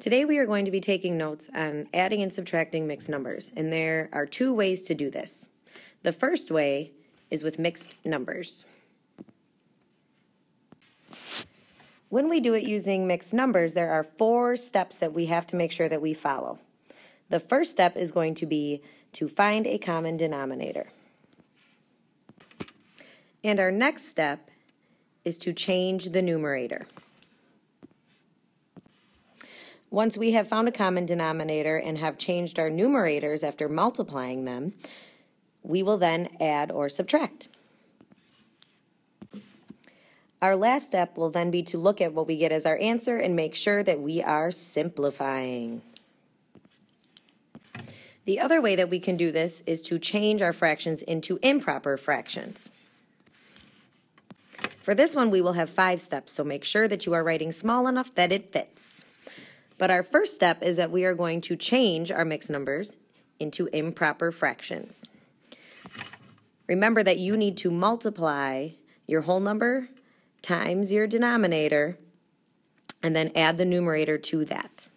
Today we are going to be taking notes on adding and subtracting mixed numbers, and there are two ways to do this. The first way is with mixed numbers. When we do it using mixed numbers, there are 4 steps that we have to make sure that we follow. The first step is going to be to find a common denominator. And our next step is to change the numerator. Once we have found a common denominator and have changed our numerators after multiplying them, we will then add or subtract. Our last step will then be to look at what we get as our answer and make sure that we are simplifying. The other way that we can do this is to change our fractions into improper fractions. For this one, we will have 5 steps, so make sure that you are writing small enough that it fits. But our first step is that we are going to change our mixed numbers into improper fractions. Remember that you need to multiply your whole number times your denominator and then add the numerator to that.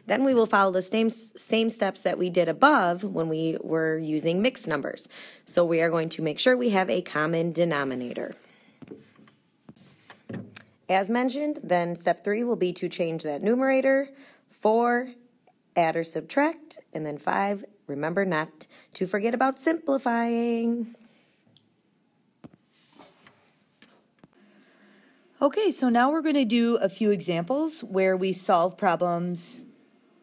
Then we will follow the same steps that we did above when we were using mixed numbers. So we are going to make sure we have a common denominator. As mentioned, then step 3 will be to change that numerator. 4, add or subtract, and then 5, remember not to forget about simplifying. Okay, so now we're going to do a few examples where we solve problems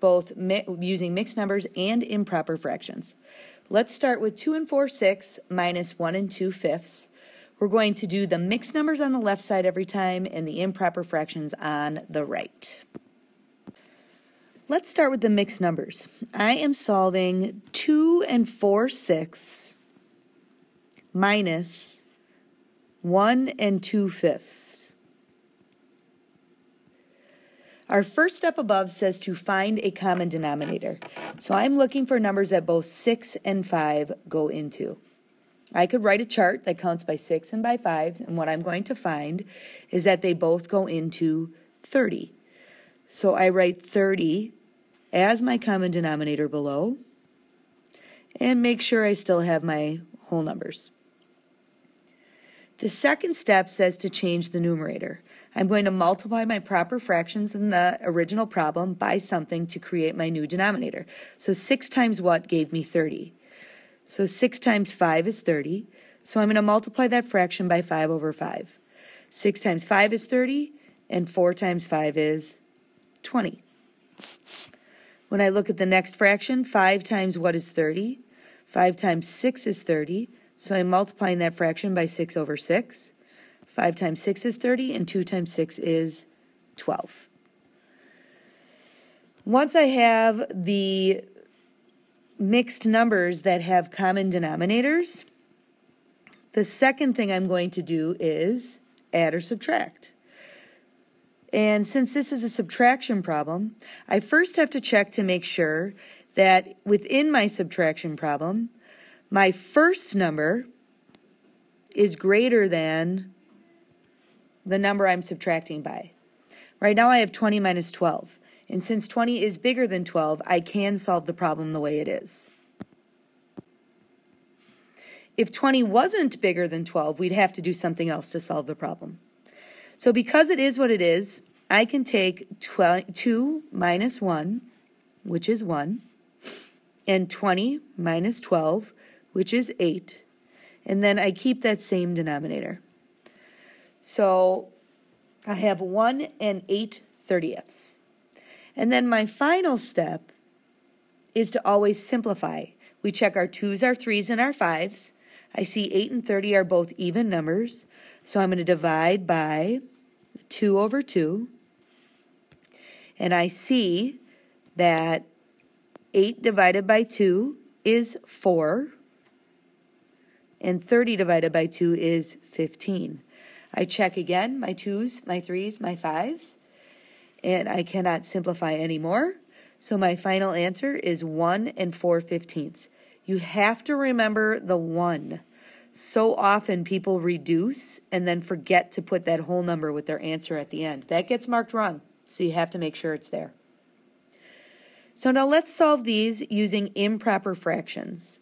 both using mixed numbers and improper fractions. Let's start with 2 and 4 sixths minus 1 2/5. We're going to do the mixed numbers on the left side every time and the improper fractions on the right. Let's start with the mixed numbers. I am solving 2 and 4 sixths minus 1 2/5. Our first step above says to find a common denominator. So I'm looking for numbers that both 6 and 5 go into. I could write a chart that counts by 6 and by 5, and what I'm going to find is that they both go into 30. So I write 30 as my common denominator below, and make sure I still have my whole numbers. The second step says to change the numerator. I'm going to multiply my proper fractions in the original problem by something to create my new denominator. So 6 times what gave me 30? So 6 times 5 is 30. So I'm going to multiply that fraction by 5 over 5. 6 times 5 is 30, and 4 times 5 is 20. When I look at the next fraction, 5 times what is 30? 5 times 6 is 30. So I'm multiplying that fraction by 6 over 6. 5 times 6 is 30, and 2 times 6 is 12. Once I have the mixed numbers that have common denominators, the second thing I'm going to do is add or subtract. And since this is a subtraction problem, I first have to check to make sure that within my subtraction problem, my first number is greater than the number I'm subtracting by. Right now I have 20 minus 12. And since 20 is bigger than 12, I can solve the problem the way it is. If 20 wasn't bigger than 12, we'd have to do something else to solve the problem. So because it is what it is, I can take 2 minus 1, which is 1, and 20 minus 12, which is 8, and then I keep that same denominator. So I have 1 8/30. And then my final step is to always simplify. We check our 2's, our 3's, and our 5's. I see 8 and 30 are both even numbers, so I'm going to divide by 2 over 2. And I see that 8 divided by 2 is 4, and 30 divided by 2 is 15. I check again my 2's, my 3's, my 5's. And I cannot simplify anymore. So my final answer is 1 4/15. You have to remember the 1. so often people reduce and then forget to put that whole number with their answer at the end. That gets marked wrong, so you have to make sure it's there. So now let's solve these using improper fractions.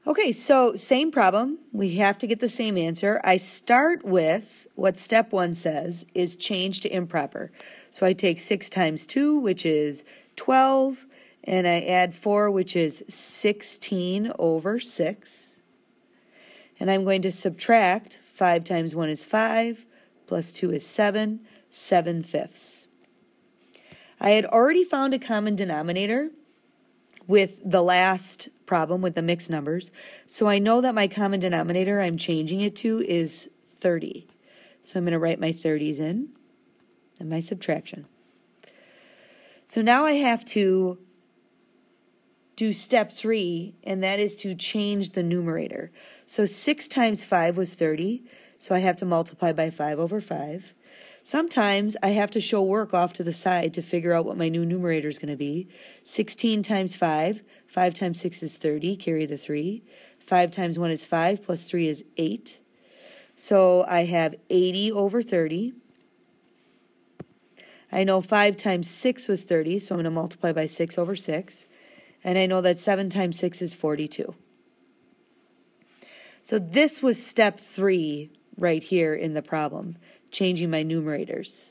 Okay, so same problem. We have to get the same answer. I start with what step 1 says is change to improper. So I take 6 times 2, which is 12, and I add 4, which is 16 over 6. And I'm going to subtract 5 times 1 is 5, plus 2 is 7, 7/5. I had already found a common denominator with the last problem with the mixed numbers, so I know that my common denominator I'm changing it to is 30. So I'm going to write my 30s in and my subtraction. So now I have to do step 3, and that is to change the numerator. So 6 times 5 was 30, so I have to multiply by 5 over 5. Sometimes I have to show work off to the side to figure out what my new numerator is going to be. 16 times 5, 5 times 6 is 30, carry the 3. 5 times 1 is 5, plus 3 is 8. So I have 80 over 30. I know 5 times 6 was 30, so I'm going to multiply by 6 over 6. And I know that 7 times 6 is 42. So this was step 3 right here in the problem, changing my numerators.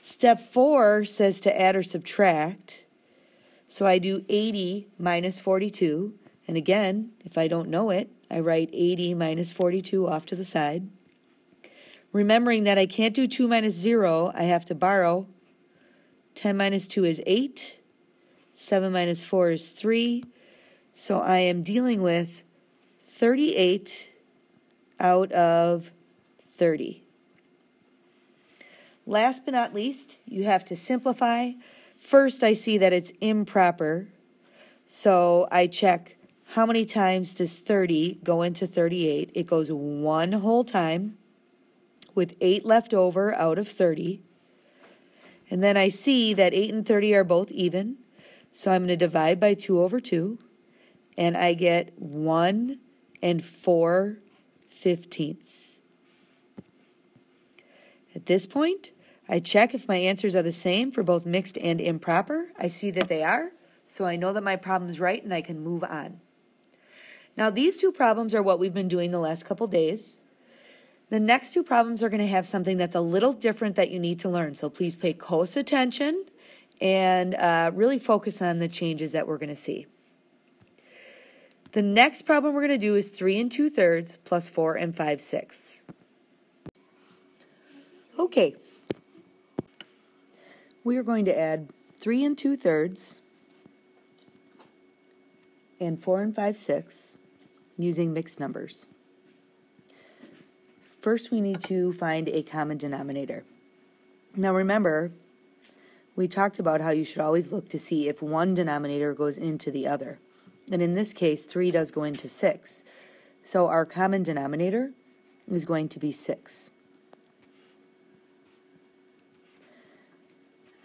Step 4 says to add or subtract. So I do 80 minus 42. And again, if I don't know it, I write 80 minus 42 off to the side. Remembering that I can't do 2 minus 0, I have to borrow. 10 minus 2 is 8. 7 minus 4 is 3. So I am dealing with 38 out of 30. Last but not least, you have to simplify. First, I see that it's improper, so I check how many times does 30 go into 38. It goes 1 whole time with 8 left over out of 30. And then I see that 8 and 30 are both even, so I'm going to divide by 2 over 2, and I get 1 and 4/15. At this point, I check if my answers are the same for both mixed and improper. I see that they are, so I know that my problem is right and I can move on. Now, these 2 problems are what we've been doing the last couple days. The next 2 problems are going to have something that's a little different that you need to learn, so please pay close attention and really focus on the changes that we're going to see. The next problem we're going to do is 3 2/3 plus 4 5/6. Okay. We are going to add 3 2/3 and 4 5/6 using mixed numbers. First, we need to find a common denominator. Now remember, we talked about how you should always look to see if one denominator goes into the other. And in this case, 3 does go into 6. So our common denominator is going to be 6.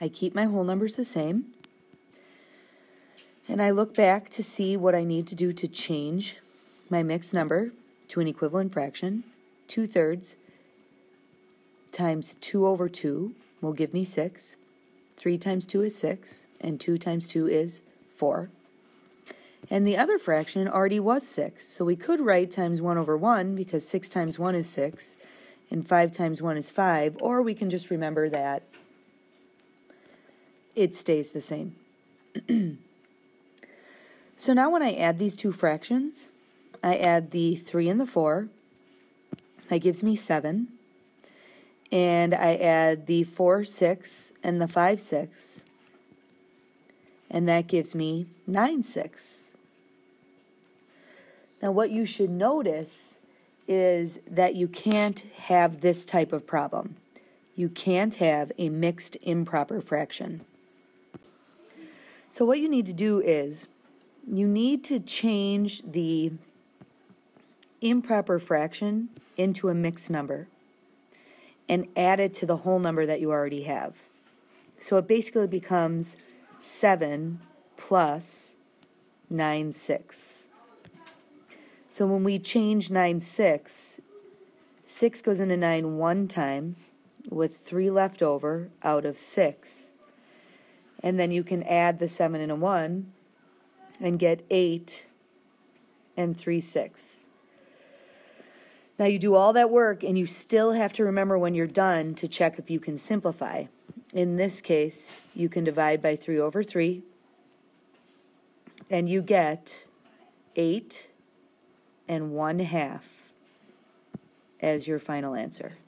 I keep my whole numbers the same. And I look back to see what I need to do to change my mixed number to an equivalent fraction. 2/3 times 2 over 2 will give me 6. 3 times 2 is 6, and 2 times 2 is 4. And the other fraction already was 6, so we could write times 1 over 1 because 6 times 1 is 6, and 5 times 1 is 5, or we can just remember that it stays the same. So now when I add these 2 fractions, I add the 3 and the 4. That gives me 7. And I add the 4/6 and the 5/6. And that gives me 9/6. Now what you should notice is that you can't have this type of problem. You can't have a mixed improper fraction. So what you need to do is you need to change the improper fraction into a mixed number and add it to the whole number that you already have. So it basically becomes 7 plus 9/6. So when we change 9/6, 6 goes into 9 one time with 3 left over out of 6. And then you can add the 7 and a 1 and get 8 and 3/6. Now you do all that work and you still have to remember when you're done to check if you can simplify. In this case, you can divide by 3 over 3 and you get 8 and 1/2 as your final answer.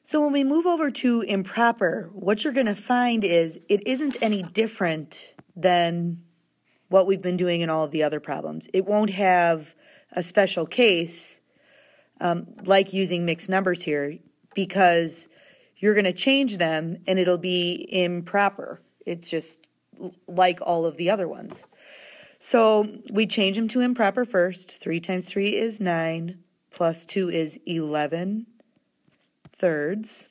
So when we move over to improper, what you're going to find is it isn't any different than what we've been doing in all of the other problems. It won't have a special case like using mixed numbers here because you're going to change them and it'll be improper. It's just like all of the other ones. So we change them to improper first. 3 times 3 is 9, plus 2 is 11 thirds,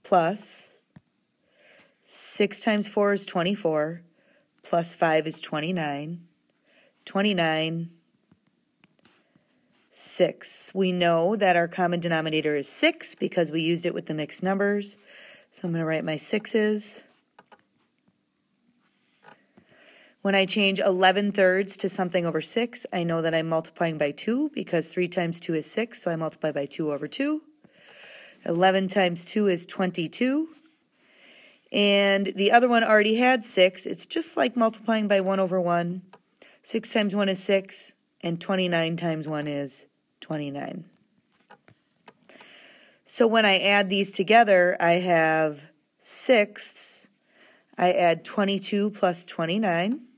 plus 6 times 4 is 24, plus 5 is 29, 29, 6. We know that our common denominator is 6 because we used it with the mixed numbers. So I'm going to write my 6's. When I change 11 thirds to something over 6, I know that I'm multiplying by 2 because 3 times 2 is 6, so I multiply by 2 over 2. 11 times 2 is 22. And the other one already had 6. It's just like multiplying by 1 over 1. 6 times 1 is 6, and 29 times 1 is 29. So when I add these together, I have 6ths. I add 22 plus 29.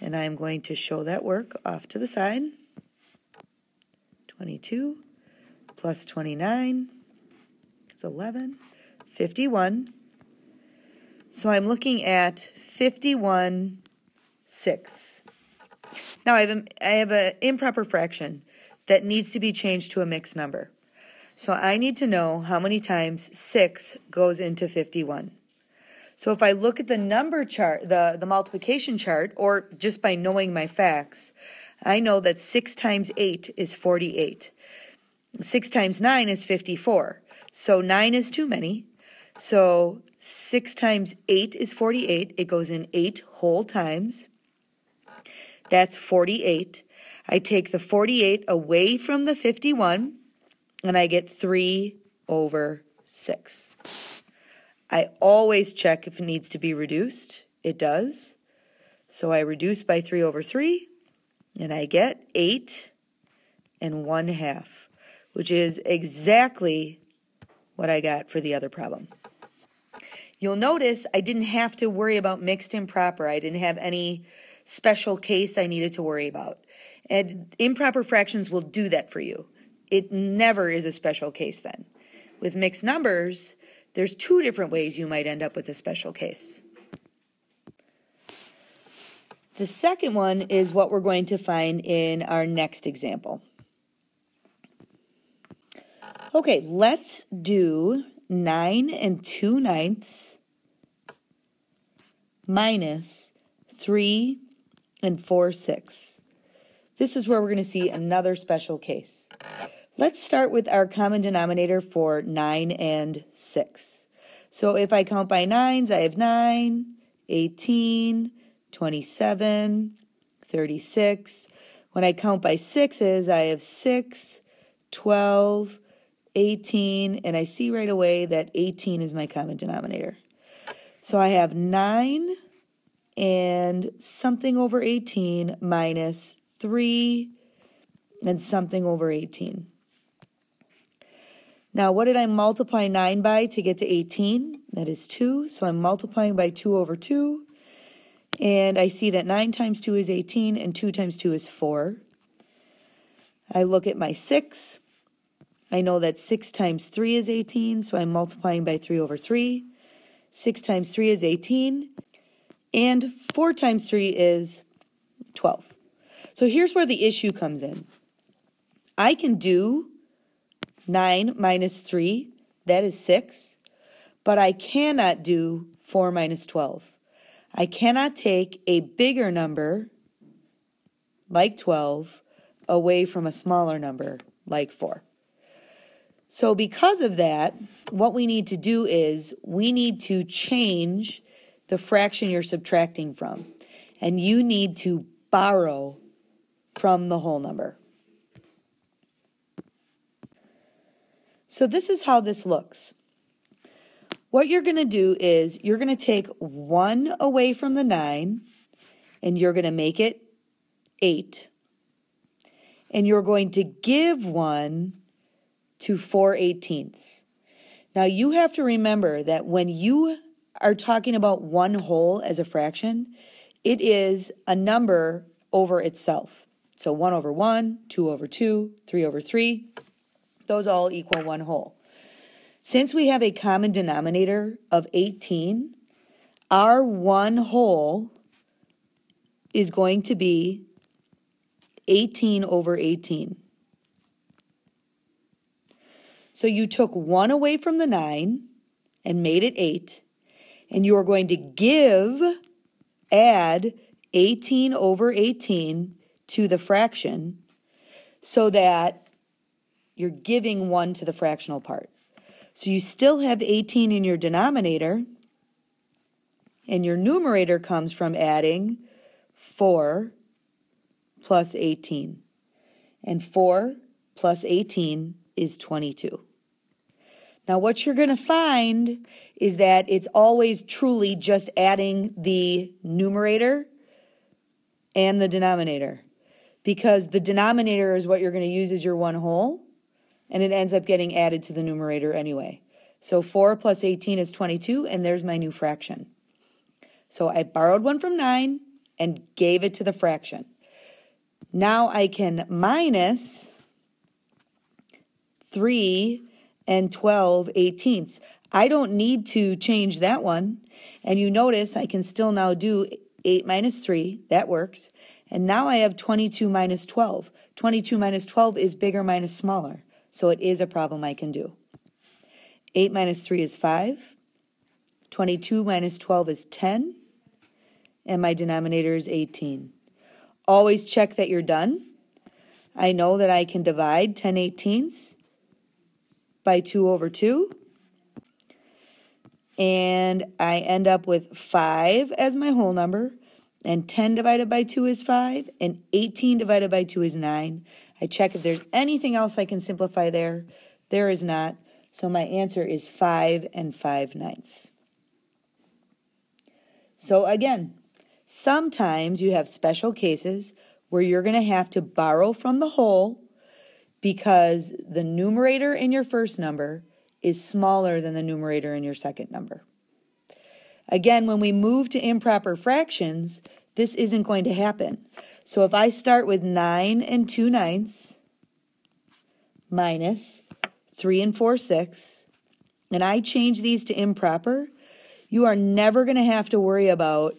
And I'm going to show that work off to the side. 22 plus 29 is 11, 51. So I'm looking at 51/6. Now I have an improper fraction that needs to be changed to a mixed number. So I need to know how many times 6 goes into 51. So if I look at the number chart, the multiplication chart, or just by knowing my facts, I know that 6 times 8 is 48. 6 times 9 is 54. So 9 is too many. So 6 times 8 is 48. It goes in 8 whole times. That's 48. I take the 48 away from the 51, and I get 3 over 6. I always check if it needs to be reduced. It does. So I reduce by 3 over 3, and I get 8 and 1/2, which is exactly what I got for the other problem. You'll notice I didn't have to worry about mixed improper. I didn't have any special case I needed to worry about. And improper fractions will do that for you. It never is a special case then. With mixed numbers, there's 2 different ways you might end up with a special case. The second one is what we're going to find in our next example. Okay, let's do 9 2/9 minus 3 4/6. This is where we're going to see another special case. Let's start with our common denominator for 9 and 6. So if I count by 9s, I have 9, 18, 27, 36. When I count by 6s, I have 6, 12, 18, and I see right away that 18 is my common denominator. So I have 9 and something over 18 minus 3 and something over 18. Now, what did I multiply 9 by to get to 18? That is 2, so I'm multiplying by 2 over 2. And I see that 9 times 2 is 18, and 2 times 2 is 4. I look at my 6. I know that 6 times 3 is 18, so I'm multiplying by 3 over 3. 6 times 3 is 18, and 4 times 3 is 12. So here's where the issue comes in. I can do 9 minus 3, that is 6. but I cannot do 4 minus 12. I cannot take a bigger number, like 12, away from a smaller number, like 4. So because of that, what we need to do is we need to change the fraction you're subtracting from. And you need to borrow from the whole number. So this is how this looks. What you're going to do is you're going to take 1 away from the 9, and you're going to make it 8. And you're going to give 1 to 4/18. Now you have to remember that when you are talking about one whole as a fraction, it is a number over itself. So 1 over 1, 2 over 2, 3 over 3, those all equal one whole. Since we have a common denominator of 18, our one whole is going to be 18 over 18. So you took 1 away from the 9 and made it 8, and you are going to add 18 over 18 to the fraction so that you're giving 1 to the fractional part. So you still have 18 in your denominator, and your numerator comes from adding 4 plus 18. And 4 plus 18 is 22. Now what you're going to find is that it's always truly just adding the numerator and the denominator, because the denominator is what you're going to use as your one whole, and it ends up getting added to the numerator anyway. So 4 plus 18 is 22, and there's my new fraction. So I borrowed 1 from 9 and gave it to the fraction. Now I can minus 3 and 12/18. I don't need to change that one. And you notice I can still now do 8 minus 3. That works. And now I have 22 minus 12. 22 minus 12 is bigger minus smaller. So it is a problem I can do. 8 minus 3 is 5. 22 minus 12 is 10. And my denominator is 18. Always check that you're done. I know that I can divide 10/18 by 2 over 2. And I end up with 5 as my whole number. And 10 divided by 2 is 5. And 18 divided by 2 is 9. I check if there's anything else I can simplify there. There is not. So my answer is 5 and 5/9. So again, sometimes you have special cases where you're going to have to borrow from the whole because the numerator in your first number is smaller than the numerator in your second number. Again, when we move to improper fractions, this isn't going to happen. So if I start with 9 and 2/9 minus 3 and 4/6, and I change these to improper, you are never going to have to worry about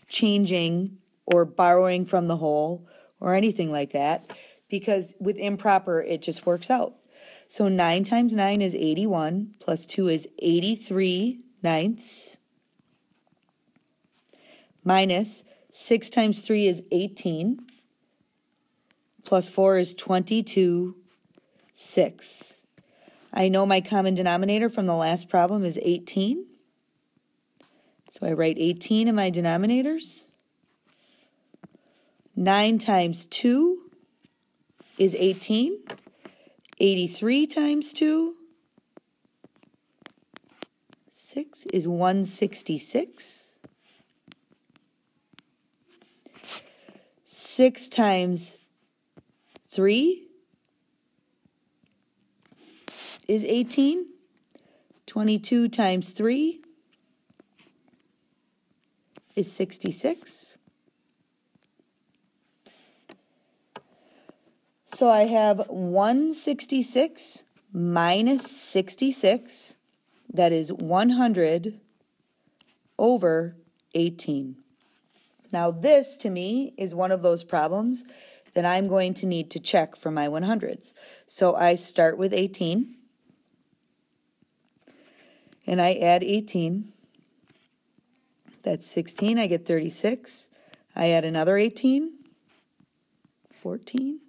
changing or borrowing from the whole or anything like that, because with improper, it just works out. So 9 times 9 is 81, plus 2 is 83/9, minus 6 times 3 is 18, plus 4 is 22/6. I know my common denominator from the last problem is 18, so I write 18 in my denominators. 9 times 2 is 18. 83 times 2, 6 is 166. 6 times 3 is 18. 22 times 3 is 66. So I have 166 minus 66, that is 100 over 18. Now this, to me, is one of those problems that I'm going to need to check for my 100s. So I start with 18, and I add 18. That's 16. I get 36. I add another 18. 14.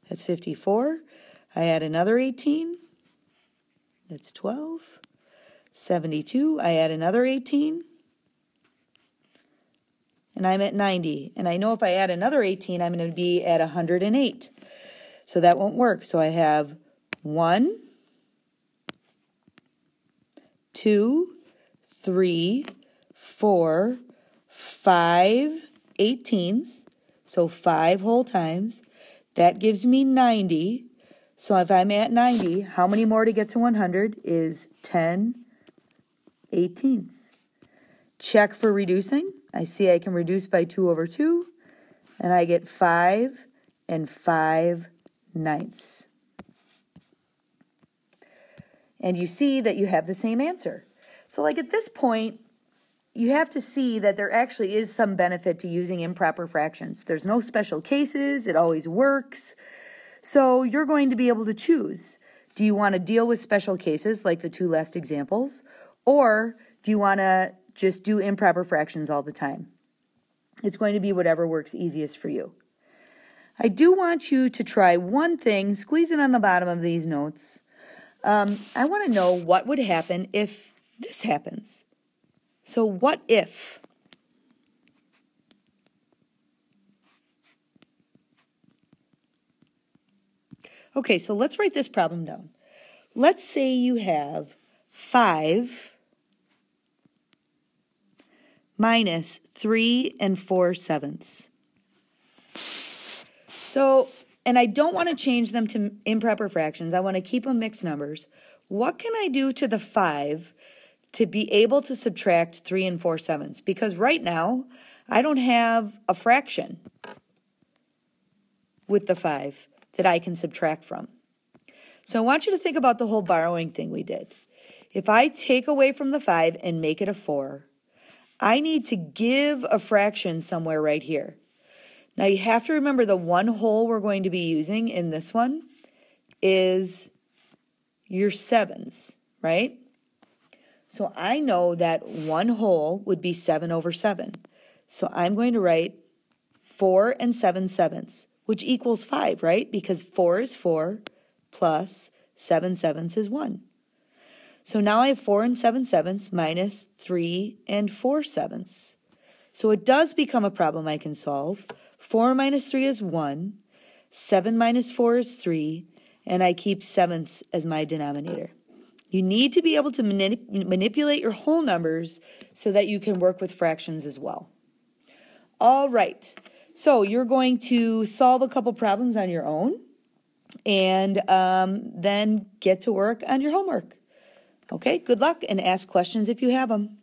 That's 54. I add another 18. That's 12. 72. I add another 18. And I'm at 90. And I know if I add another 18, I'm going to be at 108. So that won't work. So I have 1, 2, 3, 4, 5 18s. So 5 whole times. That gives me 90. So if I'm at 90, how many more to get to 100 is 10 18ths. Check for reducing. I see I can reduce by 2 over 2, and I get 5 and 5/9. And you see that you have the same answer. So like at this point, you have to see that there actually is some benefit to using improper fractions. There's no special cases. It always works. So you're going to be able to choose. Do you want to deal with special cases like the 2 last examples? Or do you want to just do improper fractions all the time? It's going to be whatever works easiest for you. I do want you to try one thing. Squeeze it on the bottom of these notes. I want to know what would happen if this happens. So what if? Okay, so let's write this problem down. Let's say you have 5 minus 3 4/7. So, and I don't want to change them to improper fractions. I want to keep them mixed numbers. What can I do to the 5 to be able to subtract 3 4/7? Because right now, I don't have a fraction with the 5 that I can subtract from. So I want you to think about the whole borrowing thing we did. If I take away from the 5 and make it a 4, I need to give a fraction somewhere right here. Now you have to remember the one whole we're going to be using in this one is your 7s, right? So I know that one whole would be 7 over 7. So I'm going to write 4 7/7, which equals 5, right? Because 4 is 4 plus 7/7 is 1. So now I have 4 7/7 minus 3 4/7. So it does become a problem I can solve. 4 minus 3 is 1. 7 minus 4 is 3. And I keep 7ths as my denominator. You need to be able to manipulate your whole numbers so that you can work with fractions as well. All right. So you're going to solve a couple problems on your own and then get to work on your homework. Okay, good luck and ask questions if you have them.